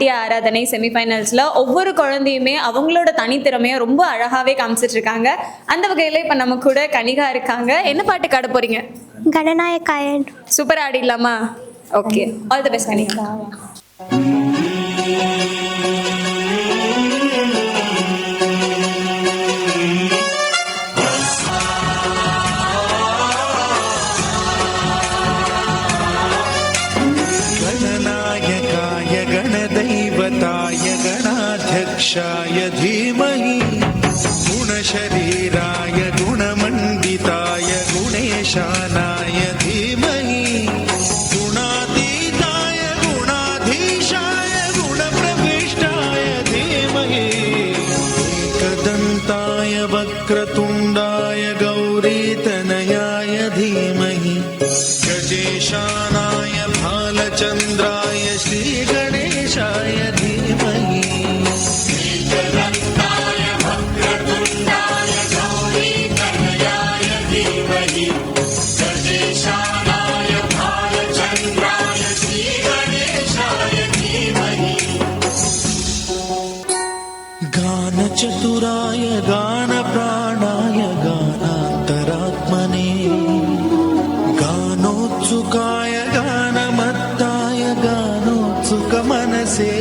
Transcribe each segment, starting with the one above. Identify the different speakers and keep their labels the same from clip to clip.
Speaker 1: நாட்டிய ஆராதனை செமிஃபைனல்ஸில் ஒவ்வொரு குழந்தையுமே அவங்களோட தனித்திறமையை ரொம்ப அழகாகவே காமிச்சிட்டு இருக்காங்க. அந்த வகையில் இப்போ நம்ம கூட கனிகா இருக்காங்க. என்ன பாட்டு காட்ட போறீங்க?
Speaker 2: கணநாயக்காயன்.
Speaker 1: சூப்பர் ஆடிடலாமா? Okay, all the best Kanika.
Speaker 3: गणदैवताय गणाध्यक्षाय धीमहि गुणशरीराय गुणमण्डिताय गुणेशानाय धीमहि गुणातीताय गुणाधीशाय गुणप्रविष्टाय धीमहि एकदन्ताय वक्रतुण्डाय गौरीतनयाय धीमहि गजेशानाय भालचन्द्राय श्रीगणेशाय धीमहि एकदन्ताय वक्रतुण्डाय गौरीतनयाय धीमहि गजेशानाय भालचन्द्राय श्रीगणेशाय धीमहि गानचतुराय गानप्राणाय गानान्तरात्मने गानोत्सुकाय गानमत्ताय गानोत्सुकमनसे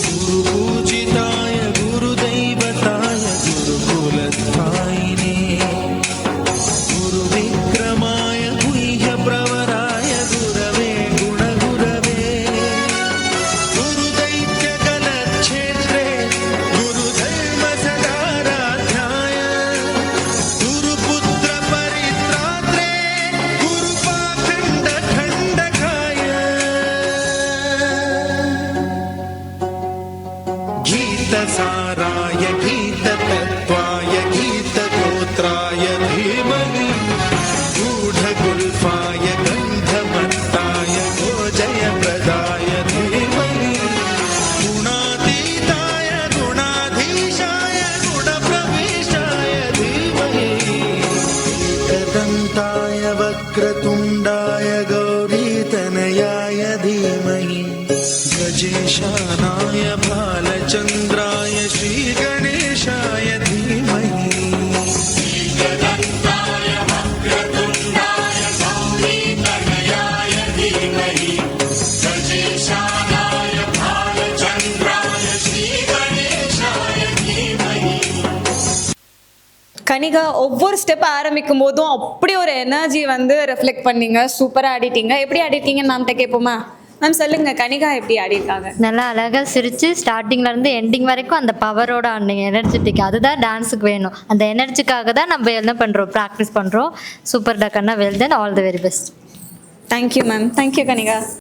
Speaker 3: गुरुपूजिताय गुरुदैवताय गुरुकुलस्थायिने गुरुविक्रमाय गुह्यप्रवराय गुरवे गुणगुरवे गुरुदैत्यगणक्षेत्रे गुरुधर्मसदाराध्याय गुरुपुत्रपरित्रात्रे गुरुपाखण्डखण्डकाय गीतसाराय गीततत्त्वाय गीतगोत्राय धीमहि गूढगुल्फाय गन्धमत्ताय गोजयप्रदाय धीमहि गुणातीताय गुणाधीशाय गुणप्रविष्टाय धीमहि एकदन्ताय वक्रतुण्डाय गौरीतनयाय धीमहि गजेशानाय भालचन्द्राय श्रीगणेशाय धीमहि एकदन्ताय वक्रतुण्डाय गौरीतनयाय धीमहि गजेशानाय भालचन्द्राय श्रीगणेशाय धीमहि.
Speaker 1: கனிகா, ஒவ்வொரு ஸ்டெப் ஆரம்பிக்கும் போதும் அப்படி ஒரு எனர்ஜி வந்து ரெஃப்ளெக்ட் பண்ணீங்க. சூப்பராக ஆடிட்டீங்க. எப்படி ஆடிட்டீங்கன்னு மேம்கிட்ட கேட்போமா? மேம் சொல்லுங்க, கனிகா எப்படி ஆடிருக்காங்க?
Speaker 2: நல்லா அழகாக சிரித்து ஸ்டார்டிங்லேருந்து எண்டிங் வரைக்கும் அந்த பவரோட ஆடினீங்க, எனர்ஜெட்டிக். அதுதான் டான்ஸுக்கு வேணும். அந்த எனர்ஜிக்காக தான் நம்ம என்ன பண்ணுறோம், ப்ராக்டிஸ் பண்ணுறோம். சூப்பர் டக்கன்னா, well done, all the very best.
Speaker 1: Thank you ma'am. Thank you Kanika.